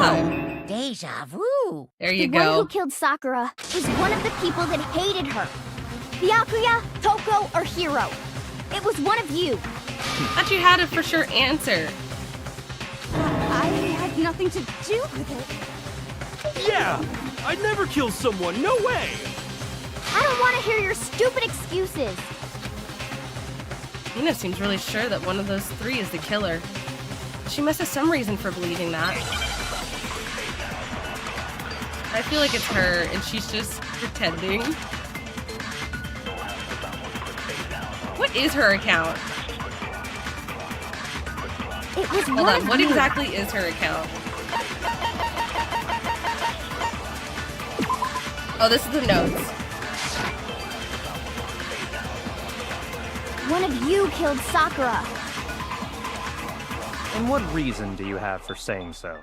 time. Deja vu. There you The one go. who killed Sakura was one of the people that hated her. Byakuya, Toko, or Hiro. It was one of you. Thought you had a for sure answer. I had nothing to do with it. Yeah! I'd never kill someone, no way! I don't want to hear your stupid excuses. Hina seems really sure that one of those three is the killer. She must have some reason for believing that. I feel like it's her, and she's just pretending. What is her account? It was Hold one on, of what you. exactly is her account? Oh, this is the notes. One of you killed Sakura. And what reason do you have for saying so?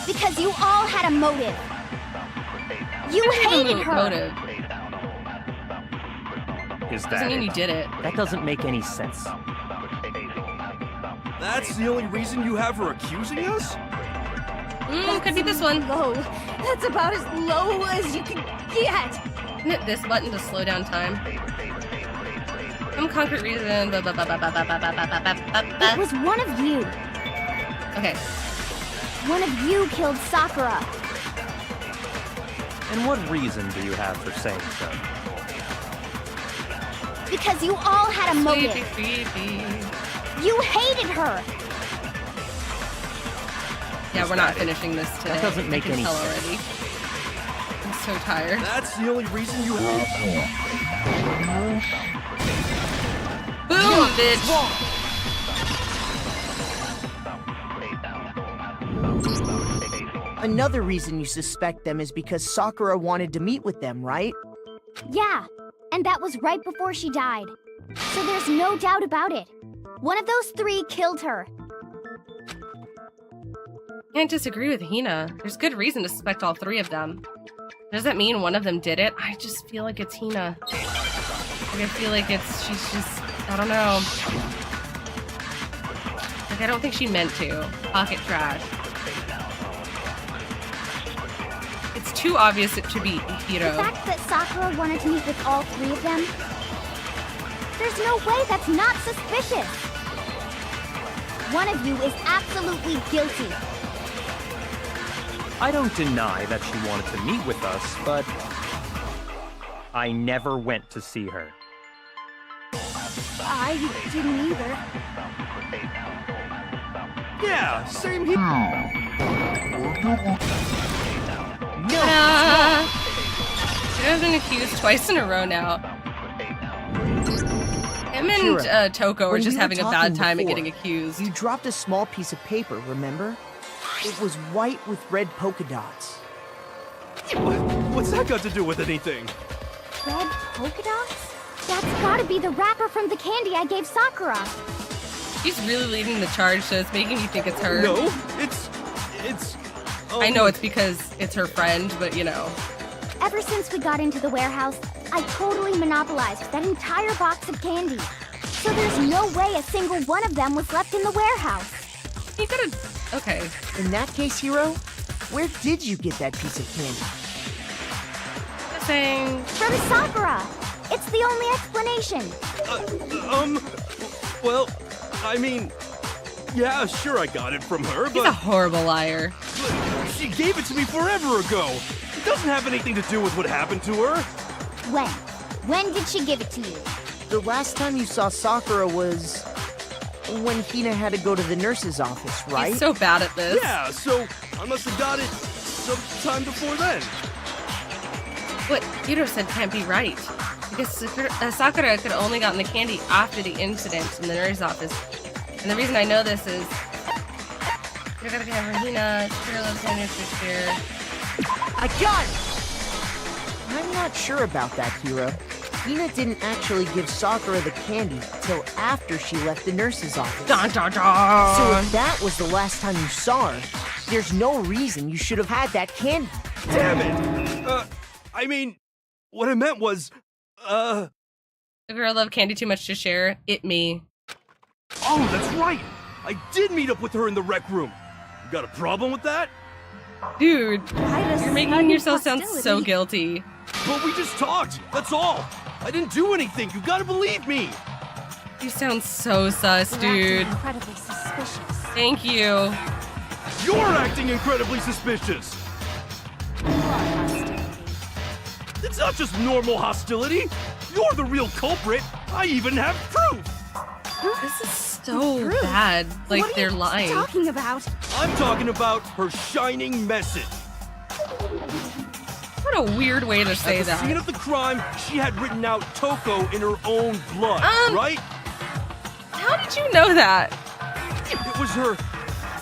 Because you all had a motive. You hated her. Motive. Is that Doesn't mean it? you did it. That doesn't make any sense. That's the only reason you have her accusing us? Could be this one. Low. That's about as low as you can get. Hit this button to slow down time. Some concrete reason. It was one of you. Okay. One of you killed Sakura. And what reason do you have for saying so? Because you all had a motive. Sweetie. You hated her. Yeah, we're not finishing this today. That doesn't make I can any tell sense. already. I'm so tired. That's the only reason you have... Boom, bitch! Another reason you suspect them is because Sakura wanted to meet with them, right? Yeah, and that was right before she died. So there's no doubt about it. One of those three killed her. Can't disagree with Hina. There's good reason to suspect all three of them. Does that mean one of them did it? I just feel like it's Hina. Like, I feel like she's just, I don't know. Like, I don't think she meant to. Pocket trash. It's too obvious it should be Hiro. The fact that Sakura wanted to meet with all three of them, there's no way that's not suspicious. One of you is absolutely guilty. I don't deny that she wanted to meet with us, but I never went to see her. I didn't either. Yeah, same here. She has been accused twice in a row now. Him and Kira, Toko are when just we were having a bad talking time at before, getting accused. You dropped a small piece of paper, remember? It was white with red polka dots. What's that got to do with anything? Red polka dots? That's gotta be the wrapper from the candy I gave Sakura. She's really leading the charge, so it's making me think it's her. No, it's... I know it's because it's her friend, but you know. Ever since we got into the warehouse, I totally monopolized that entire box of candy. So there's no way a single one of them was left in the warehouse. You gotta... Okay. In that case, Hiro, where did you get that piece of candy? Just saying... From Sakura! It's the only explanation. Well, I mean... Yeah, sure I got it from her, He's a but horrible liar. she gave it to me forever ago. It doesn't have anything to do with what happened to her. When? When did she give it to you? The last time you saw Sakura was when Hina had to go to the nurse's office, right? He's so bad at this. Yeah, so I must have got it sometime before then. What Hiro said can't be right. Because Sakura could only gotten the candy after the incident in the nurse's office. And the reason I know this is... You're gonna have Hina, Kira loves candy for sure. I got it! I'm not sure about that, Hiro. Hina didn't actually give Sakura the candy till after she left the nurse's office. Dun, dun, dun. So if that was the last time you saw her, there's no reason you should have had that candy. Damn it! I mean, what I meant was, The girl loved candy too much to share. It me. Oh, that's right! I did meet up with her in the rec room. You got a problem with that? Dude, Quite a you're making sudden yourself sound so hostility. guilty. But we just talked, that's all. I didn't do anything, you gotta believe me. You sound so sus, You're acting dude. incredibly suspicious. Thank you. You're acting incredibly suspicious. It's not just normal hostility. You're the real culprit. I even have proof. This is so Proof? bad. Like, What are they're you lying. talking about? I'm talking about her shining message. What a weird way to say At the scene that. of the crime, she had written out Toko in her own blood, right? How did you know that? It was her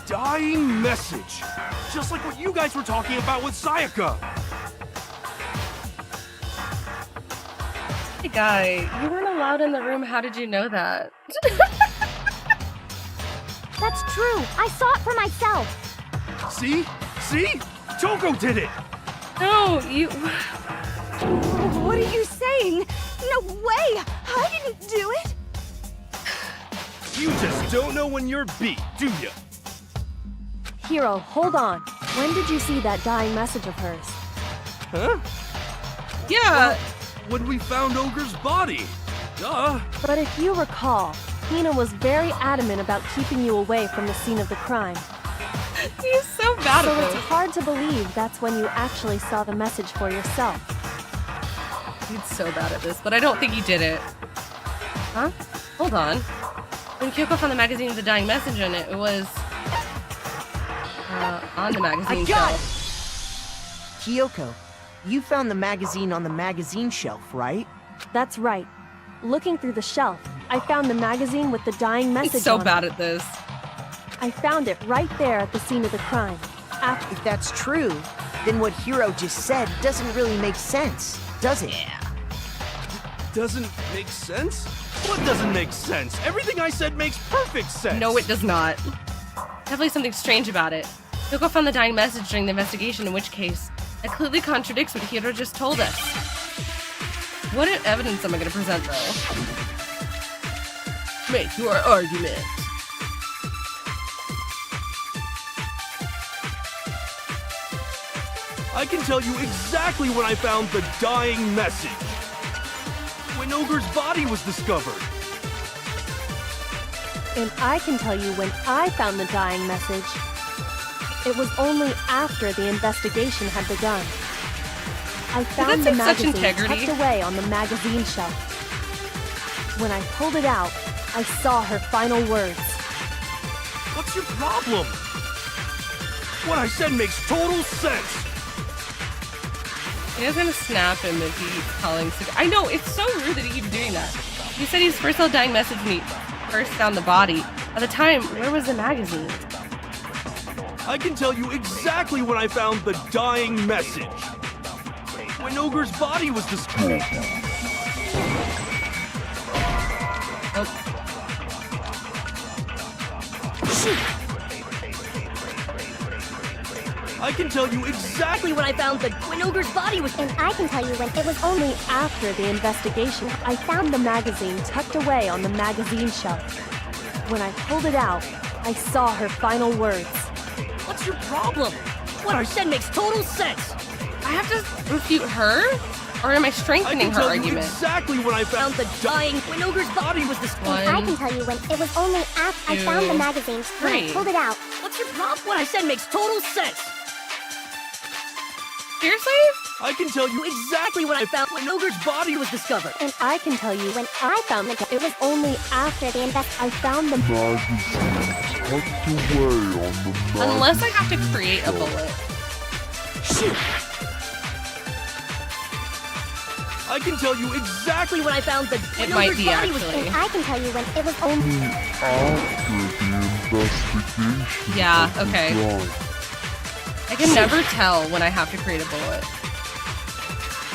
dying message. Just like what you guys were talking about with Sayaka. Hey, guy, you weren't allowed in the room. How did you know that? That's true. I saw it for myself. See? See? Toko did it! No, you... What are you saying? No way! I didn't do it! You just don't know when you're beat, do you? Hiro, hold on. When did you see that dying message of hers? Huh? Yeah, When we found Ogre's body. Duh. But if you recall, Hina was very adamant about keeping you away from the scene of the crime. he's so bad So at it's this. hard to believe that's when you actually saw the message for yourself. He's so bad at this, but I don't think he did it. Huh? Hold on. When Kyoko found the magazine with the dying message in it, it was... on the magazine got shelf. Kyoko, you found the magazine on the magazine shelf, right? That's right. Looking through the shelf, I found the magazine with the dying message He's so on bad it. at this. I found it right there at the scene of the crime. After If that's true, then what Hiro just said doesn't really make sense, does it? Doesn't make sense? What doesn't make sense? Everything I said makes perfect sense. No, it does not. Definitely something strange about it. Kyoko found the dying message during the investigation, in which case, it clearly contradicts what Hiro just told us. What evidence am I going to present, though? Make your argument. I can tell you exactly when I found the dying message. When Ogre's body was discovered. And I can tell you when I found the dying message. It was only after the investigation had begun. I found the take such magazine integrity? tucked away on the magazine shelf. When I pulled it out, I saw her final words. What's your problem? What I said makes total sense. He is gonna snap him if he's calling. I know, it's so rude that he keeps doing that. He said he's first saw the dying message when he first found the body. At the time, where was the magazine? I can tell you exactly when I found the dying message. When Ogre's body was discovered. Oh, I can tell you exactly When I found when Ogre's body was... And I can tell you when it was only Only after the investigation, I found the magazine tucked away on the magazine shelf. When I pulled it out, I saw her final words. What's your problem? What I said makes total sense. I have to refute her? Or am I I strengthening can her tell you argument? exactly when I found Found the dying when Ogre's body was discovered. One, I can tell you when it was only after I found the two, magazine when I three. pulled it out. What's your problem? What I said makes total sense. seriously? I can tell you Exactly when I found when Ogre's body was discovered. And I can tell you when I found it, it was only After the I found the Unless I have to create a bullet. I can tell you exactly Exactly when I found the It when might Ogre's be, body was actually. And I can tell you when it was only Yeah, okay. I can never tell when I have to create a bullet.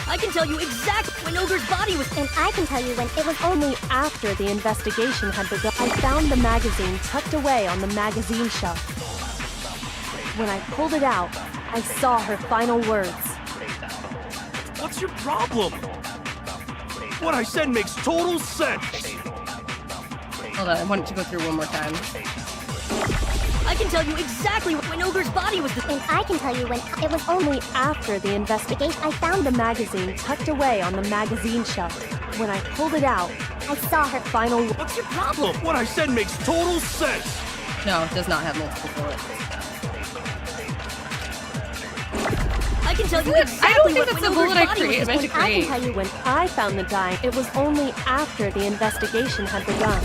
I can tell you exactly when Ogre's body was. And I can tell you when it was only only after the investigation had begun. I found the magazine tucked away on the magazine shelf. When I pulled it out, I saw her final words. What's your problem? What I said makes total sense. Hold on, I want it to go through one more time. I can tell you exactly when Ogre's body was And I can tell you when it was Only after the investigation, I found the magazine tucked away on the magazine shelf. When I pulled it out, I saw her final. What's your problem? What I said makes total sense. No, it does not have multiple bullets. I can tell you I exactly don't think when that's the Ogre's bullet I body was meant to I can create. tell you when I found the dying, it was only after the investigation had begun.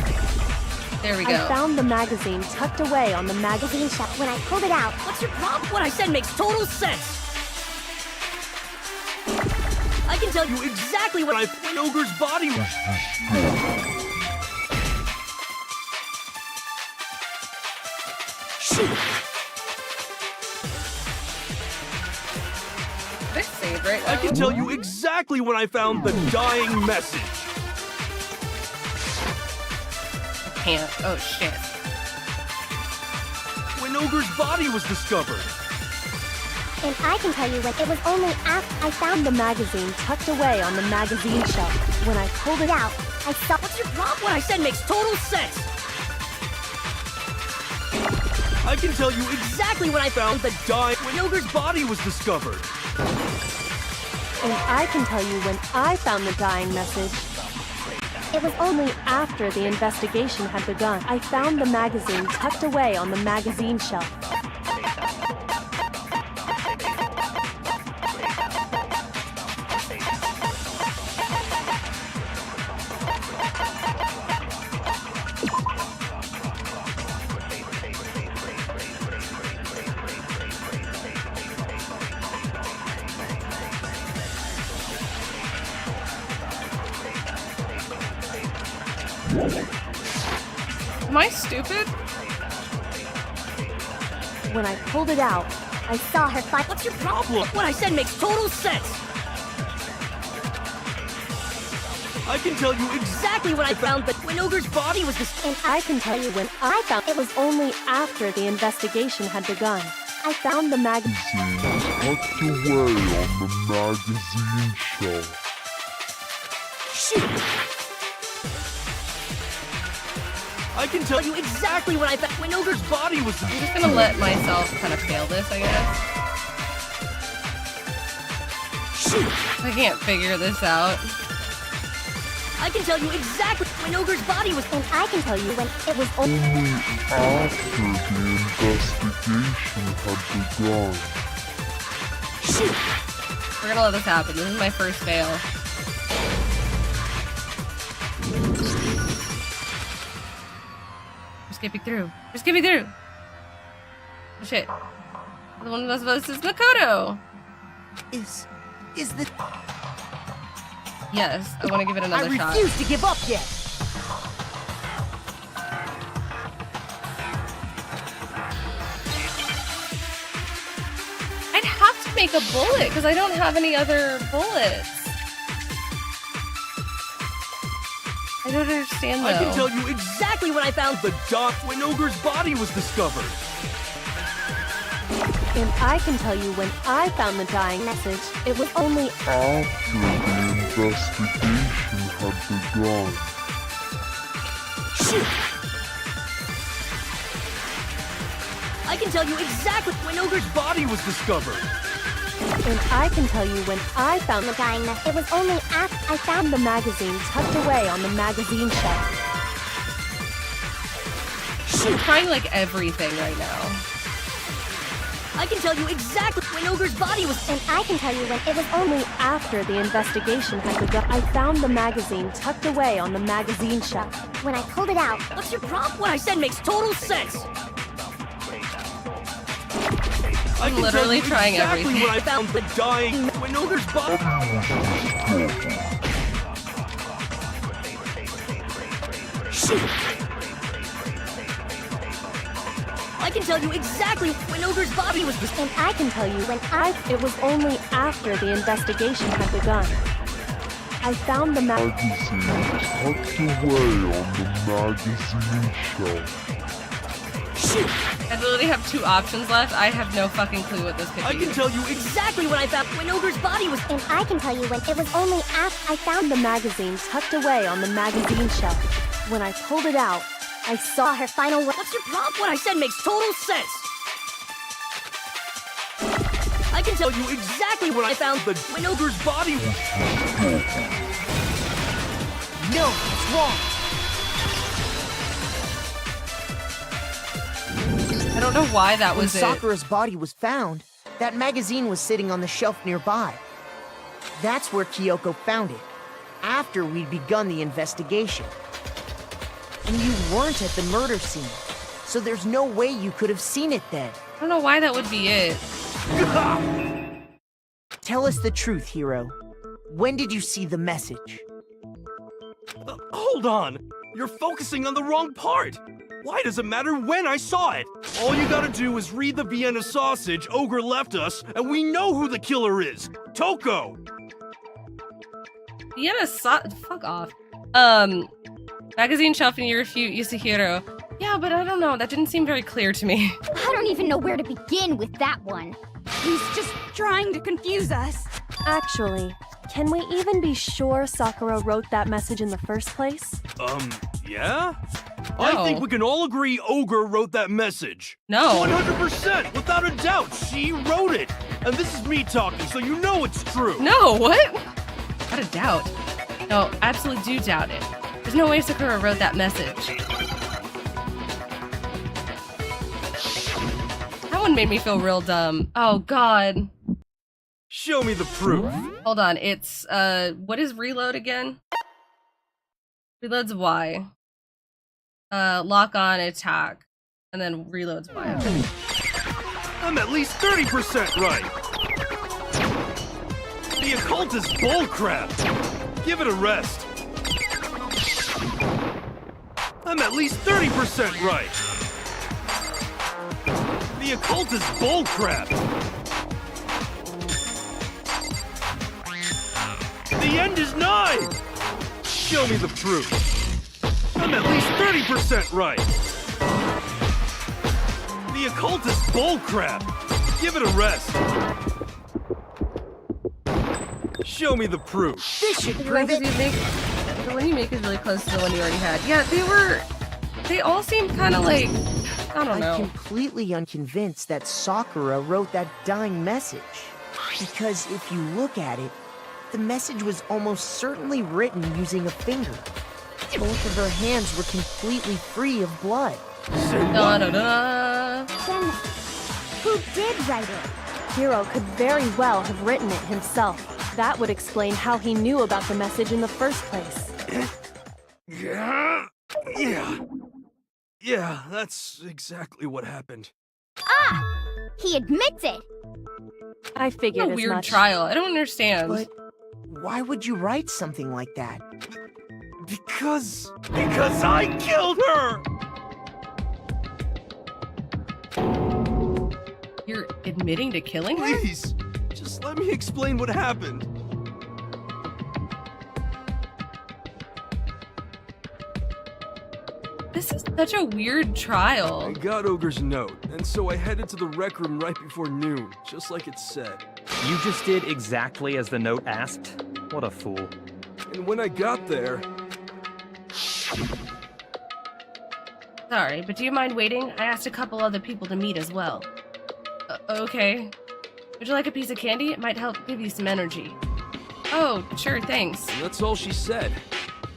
There we I go. found the magazine tucked away on the magazine shelf. when I pulled it out. What's your problem? What I said makes total sense. I can tell you exactly When what when Ogre's body was... Did I save right I now? can tell you exactly when I found the dying message. Can't. Oh shit. When Ogre's body was discovered. And I can tell you when it was only after I found the magazine tucked away on the magazine shelf. When I pulled it out, I saw. What's your problem? What I said makes total sense. I can tell you Exactly when I found the dying when Ogre's body was discovered. and I can tell you when I found the dying message. It was only after the investigation had begun. I found the magazine tucked away on the magazine shelf. Am I stupid? When I pulled it out, I saw her fight. What's your problem? What I said makes total sense. I can tell you Exactly when I found the when Ogre's body was And I can tell you when I found it was only after the investigation had begun. I found the magazine. Tucked away on the magazine shelf. I can tell you you exactly when I found when Ogre's body body was I'm just gonna let myself kind of fail this, I guess. I can't figure this out. I can tell you exactly when Ogre's body was And I can tell you when it was Only after the investigation had begun. We're gonna let this happen. This is my first fail. We're skipping through. We're skipping through. Oh, shit. The one of us is Makoto. Is the... Yes, I want to give it I another shot. refuse to give up yet. I'd have to make a bullet because I don't have any other bullets. I don't understand though. I can tell you exactly when I found the dot when Ogre's body was discovered. And I can tell you when I found the dying message. It was only After the investigation had begun. I can tell you exactly when Ogre's Body was discovered. And I can tell you when I found the the dying mess. It was only after I found the magazine tucked away on the magazine shelf. I'm trying like everything right now. I can tell you exactly when Ogre's body was And I can tell you when it was Only after the investigation had begun, I found the magazine tucked away on the magazine shelf. when I pulled it out. What's your problem? What I said makes total sense. I I'm can literally tell you trying exactly everything. when I found the dying when Ogre's body. I can tell you exactly when Ogre's body was And I can tell you when It was only after the investigation had begun. I found the Magazine tucked away on the magazine shelf. I literally have two options left. I have no fucking clue what this could I be. can tell you exactly when I found when Ogre's body was And I can tell you when it was only after I found the magazine tucked away on the magazine shelf. When I pulled it out, I saw her final work. What's your problem? What I said makes total sense. I can tell you exactly where I found When Ogre's body was... No, it's wrong. I don't know why that When was it. Sakura's body was found, that magazine was sitting on the shelf nearby. That's where Kyoko found it, after we'd begun the investigation. And you weren't at the murder scene, so there's no way you could have seen it then. I don't know why that would be it. Tell us the truth, Hiro. When did you see the message? Hold on! You're focusing on the wrong part! Why does it matter when I saw it? All you gotta do is read the Vienna sausage Ogre left us, and we know who the killer is! Toko! Fuck off. Magazine shelf and you refute Yasuhiro. Yeah, but I don't know, that didn't seem very clear to me. I don't even know where to begin with that one. He's just trying to confuse us. Actually, can we even be sure Sakura wrote that message in the first place? Yeah? No. I think we can all agree Ogre wrote that message. No. 100%, without a doubt, she wrote it. And this is me talking, so you know it's true. No, what? Without a doubt. No, absolutely do doubt it. There's no way Sakura wrote that message. That one made me feel real dumb. Oh, God. Show me the proof. Hold on, it's, what is reload again? Reload's Y. Lock on, attack. And then reload's Y. Okay. I'm at least 30% right. The occult is bullcrap. Give it a rest. I'm at least 30% right. The occult is bullcrap. The end is nigh. Show me the proof. I'm at least 30% right. The occult is bullcrap. Give it a rest. Show me the proof. This should The prove it. one you make is really close to the one you already had. Yeah, they all seem kind of like, I don't I'm know. completely unconvinced that Sakura wrote that dying message. Because if you look at it, the message was almost certainly written using a finger. Both of her hands were completely free of blood. Da, da, da. Then, who did write it? Hiro could very well have written it himself. That would explain how he knew about the message in the first place. Yeah, that's exactly what happened. Ah! He admits it! I figured What a as weird much. trial. I don't understand. But why would you write something like that? Because I killed her! You're admitting to killing her? Please, just let me explain what happened. This is such a weird trial. I got Ogre's note, and so I headed to the rec room right before noon, just like it said. You just did exactly as the note asked? What a fool. And when I got there, Sorry, but do you mind waiting? I asked a couple other people to meet as well. Okay. Would you like a piece of candy? It might help give you some energy. Oh, sure, thanks. that's all she said.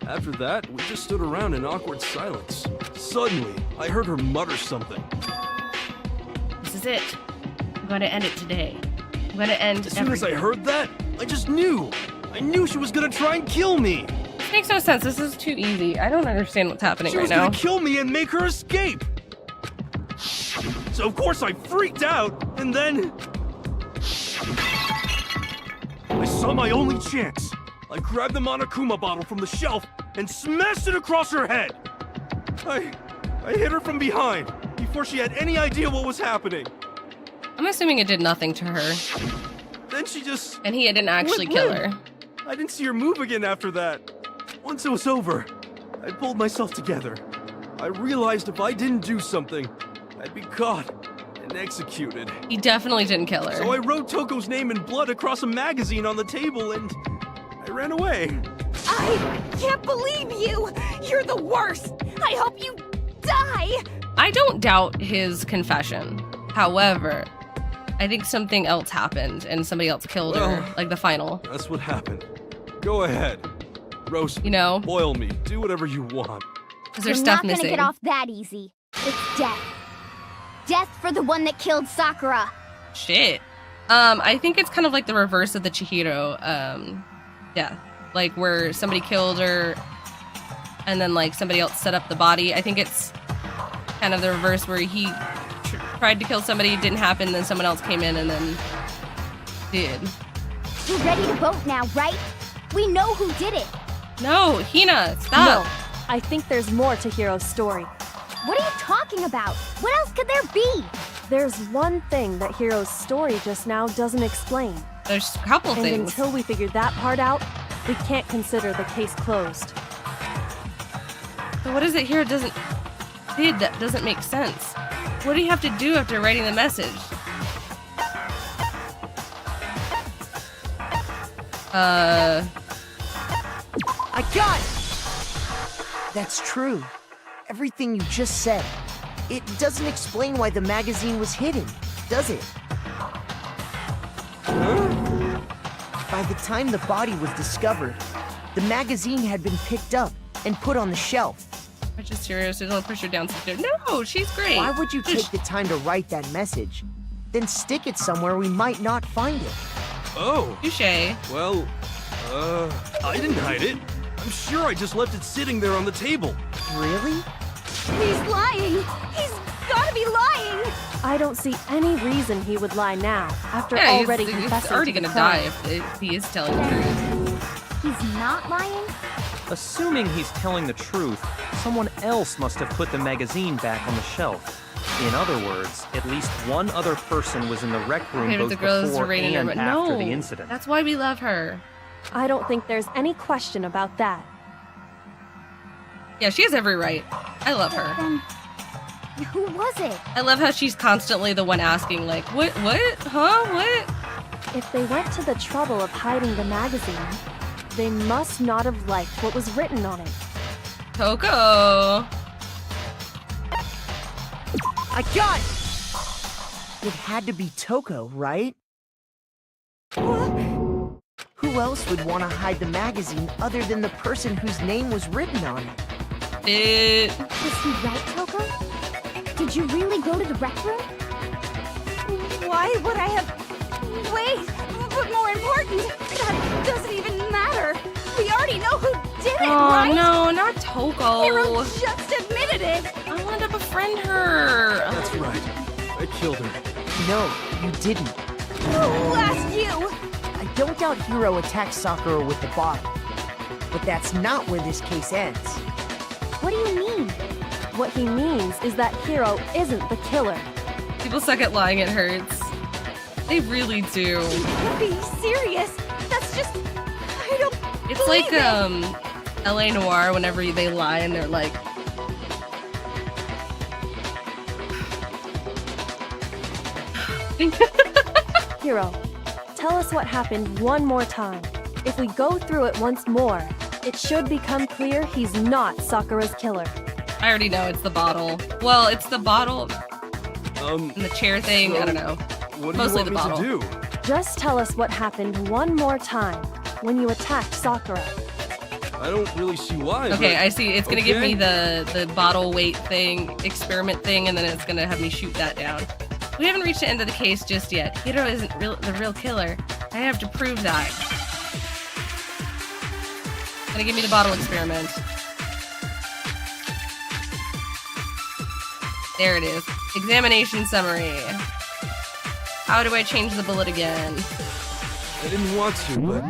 After that, we just stood around in awkward silence. Suddenly, I heard her mutter something. This is it. I'm going to end it today. I'm going to end As soon as I everything. heard that, I just knew. I knew she was gonna try and kill me. This makes no sense. This is too easy. I don't understand what's happening She right was now. gonna kill me and make her escape. So of course I freaked out, and then I saw my only chance. I grabbed the Monokuma bottle from the shelf and smashed it across her head. I hit her from behind before she had any idea what was happening. I'm assuming it did nothing to her. Then she just And he didn't actually went kill limp. her. I didn't see her move again after that. Once it was over, I pulled myself together. I realized if I didn't do something, I'd be caught and executed. He definitely didn't kill her. So I wrote Toko's name in blood across a magazine on the table and I ran away. I can't believe you! You're the worst! I hope you Why? I don't doubt his confession. However, I think something else happened and somebody else killed her, Well, like the final. That's what happened. Go ahead. Roast me, You know? boil me, do whatever you want. Because You're there's not stuff gonna missing. get off that easy. It's death. Death for the one that killed Sakura. Shit. I think it's kind of like the reverse of the Chihiro death. Like where somebody killed her and then like somebody else set up the body. I think it's kind of the reverse where he tried to kill somebody, didn't happen, then someone else came in and then did. You're ready to vote now, right? We know who did it. No, Hina, stop. No, I think there's more to Hiro's story. What are you talking about? What else could there be? There's one thing that Hiro's story just now doesn't explain. There's a couple And things. until we figure that part out, we can't consider the case closed. So what is it here did that doesn't make sense? What do you have to do after writing the message? I got it! That's true. Everything you just said. It doesn't explain why the magazine was hidden, does it? By the time the body was discovered, the magazine had been picked up and put on the shelf. I'm just serious. Don't push her down. No, she's great. Why would you take the time to write that message? Then stick it somewhere we might not find it. Oh, Touché. well, I didn't hide it. I'm sure I just left it sitting there on the table. Really? He's lying. He's gotta be lying. I don't see any reason he would lie now, after Yeah, already he's confessing already to the gonna die crime. if he is telling the truth. He's not lying? Assuming he's telling the truth, someone else must have put the magazine back on the shelf. In other words, at least one other person was in the rec room Okay, but both the girl is before rating and her. after No, the incident. that's why we love her. I don't think there's any question about that. Yeah, she has every right. I love her. Then who was it? I love how she's constantly the one asking, like, what, huh, what? If they went to the trouble of hiding the magazine, they must not have liked what was written on it. Coco. I got it! It had to be Toko, right? Who else would want to hide the magazine other than the person whose name was written on it? Was he right, Toko? Did you really go to the rec room? Why would I have... Wait, but more important, that doesn't even matter. We already know who did it, Oh, right? no, not Toko. Hiro just admitted it. I wanted to befriend her. That's right. I killed her. No, you didn't. Who asked you? I don't doubt Hiro attacked Sakura with the bottle. But that's not where this case ends. What do you mean? What he means is that Hiro isn't the killer. People suck at lying, it hurts. They really do. Be serious. That's just... I don't It's like, believe it. LA Noire, whenever they lie and they're like, Hiro, tell us what happened one more time. If we go through it once more, it should become clear he's not Sakura's killer. I already know it's the bottle. Well, it's the bottle and the chair thing. I don't know. What do Mostly you the want me bottle. to do? Just tell us what happened one more time when you attacked Sakura. I don't really see why. Okay, but... I see. It's gonna give me Okay. the bottle weight thing, experiment thing, and then it's gonna have me shoot that down. We haven't reached the end of the case just yet. Hiro isn't the real killer. I have to prove that. Gonna give me the bottle experiment. There it is. Examination summary. How do I change the bullet again? I didn't want to, but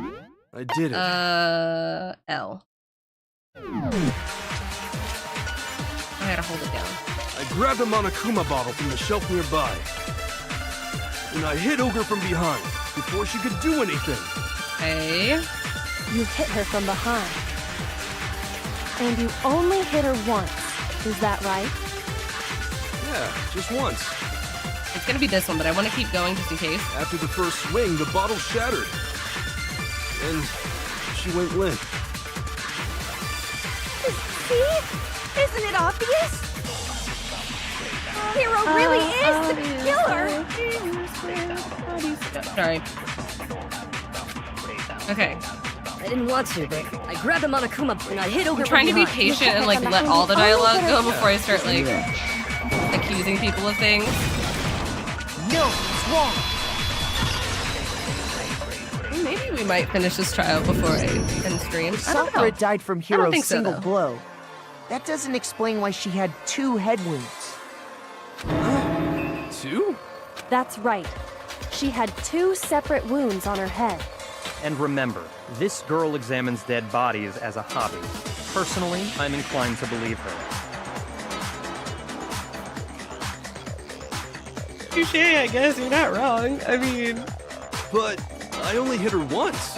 I did it. L. I gotta hold it down. I grabbed a Monokuma bottle from the shelf nearby. And I hit Ogre from behind before she could do anything. Okay. You hit her from behind. And you only hit her once. Is that right? Yeah, just once. It's gonna be this one, but I want to keep going just in case. After the first swing, the bottle shattered. And she went limp. See? Isn't it obvious? Hero really is the killer! Sorry. Okay. I didn't want to, but I grabbed the Monokuma and I hit Ogre I'm trying to from be behind. patient and like let all the dialogue go before I start like accusing people of things. No, it's wrong. Maybe we might finish this trial before I end stream. I don't know. Sakura died from Hiro's think so, single though. blow. That doesn't explain why she had 2 head wounds. 2? That's right. She had 2 separate wounds on her head. And remember, this girl examines dead bodies as a hobby. Personally, I'm inclined to believe her. Touche, I guess you're not wrong. I mean, But I only hit her once.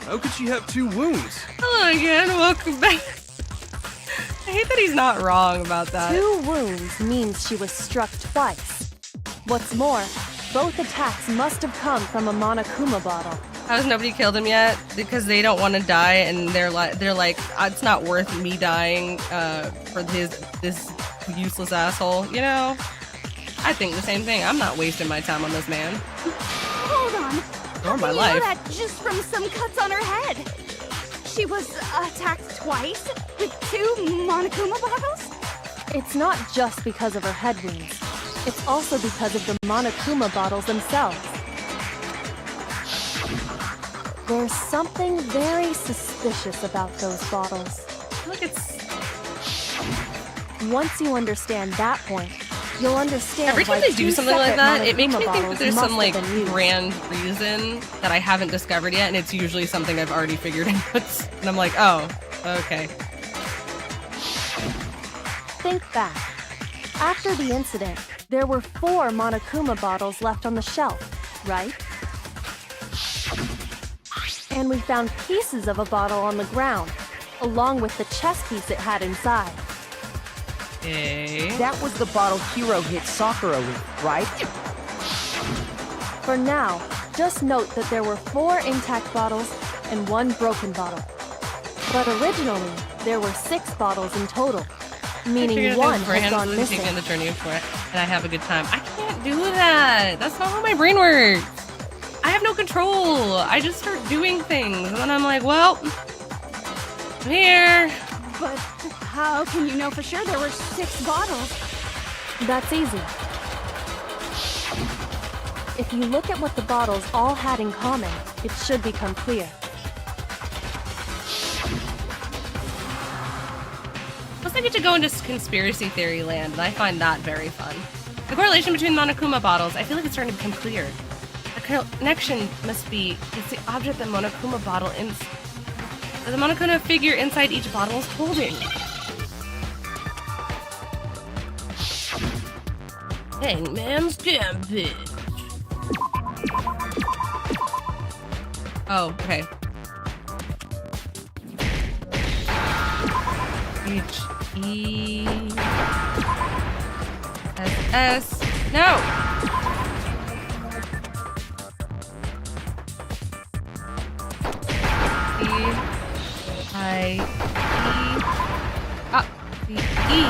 How could she have 2 wounds? hello again, welcome back. I hate that he's not wrong about that. 2 wounds means she was struck twice. What's more, both attacks must have come from a Monokuma bottle. How has nobody killed him yet? Because they don't want to die, and they're like, it's not worth me dying for this useless asshole. You know, I think the same thing. I'm not wasting my time on this man Hold on. or my You know life. that just from some cuts on her head. She was attacked twice with 2 Monokuma bottles? It's not just because of her head wounds. It's also because of the Monokuma bottles themselves. There's something very suspicious about those bottles. Look, it's Once you understand that point, you'll understand every time why they do 2 something like separate that, it makes me Monokuma think that bottles there's must some have like been used. grand reason that I haven't discovered yet, and it's usually something I've already figured out. And I'm like, oh, okay. Think back. After the incident, there were 4 Monokuma bottles left on the shelf, right? And we found pieces of a bottle on the ground, along with the chess piece it had inside. Okay. That was the bottle Hiro hit Sakura with, right? For now, just note that there were 4 intact bottles and 1 broken bottle. But originally, there were 6 bottles in total, meaning 1 had gone missing. Taking the journey for it, and I have a good time. I can't do that. That's not how my brain works. I have no control. I just start doing things, and then I'm like, well, I'm here. But how can you know for sure there were 6 bottles? That's easy. If you look at what the bottles all had in common, it should become clear. Plus, I get to go into conspiracy theory land, and I find that very fun. The correlation between Monokuma bottles, I feel like it's starting to become clear. The connection must be, it's the object that Monokuma bottle the Monokuma figure inside each bottle is holding. Hangman's Gambit. Oh, okay. H-E... S-S... No! C-I-E... Ah, the E.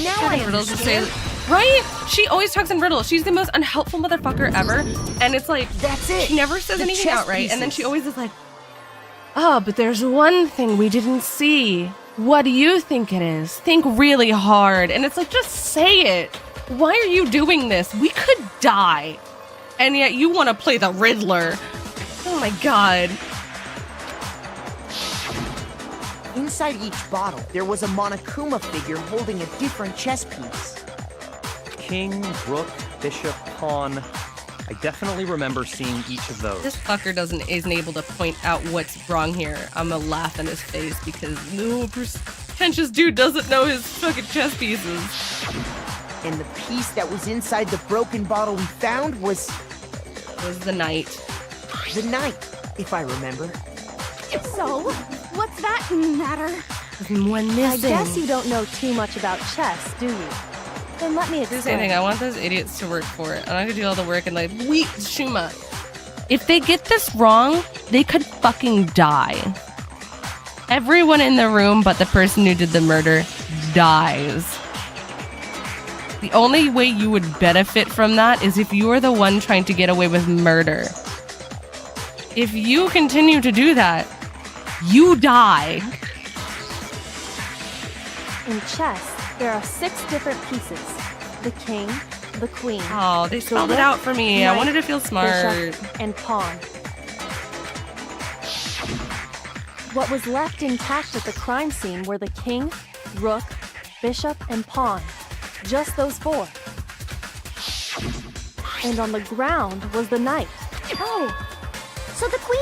Now I Riddles just understand. say, right? She always talks in riddles. She's the most unhelpful motherfucker ever. And it's like, That's it. she never says The anything chess outright. And then pieces. she always is like, oh, but there's one thing we didn't see. What do you think it is? Think really hard. And it's like, just say it. Why are you doing this? We could die. And yet you want to play the Riddler. Oh my god. Inside each bottle, there was a Monokuma figure holding a different chess piece. King, rook, bishop, pawn. I definitely remember seeing each of those. This fucker isn't able to point out what's wrong here. I'm gonna laugh in his face because no pretentious dude doesn't know his fucking chess pieces. And the piece that was inside the broken bottle we found was The knight. the knight, if I remember. So, what's that matter? One I missing. guess you don't know too much about chess, do you? Then let me Here's the explain. thing, I want those idiots to work for it. I'm not gonna do all the work and like, wait, Shuma. If they get this wrong, they could fucking die. Everyone in the room but the person who did the murder dies. The only way you would benefit from that is if you're the one trying to get away with murder. If you continue to do that, you die. In chess, there are 6 different pieces. The king, the queen. Oh, they the spelled it rook, out for me. I knight, wanted to feel smart. bishop, and pawn. What was left intact at the crime scene were the king, rook, bishop, and pawn. Just those 4. And on the ground was the knight. Oh, so the queen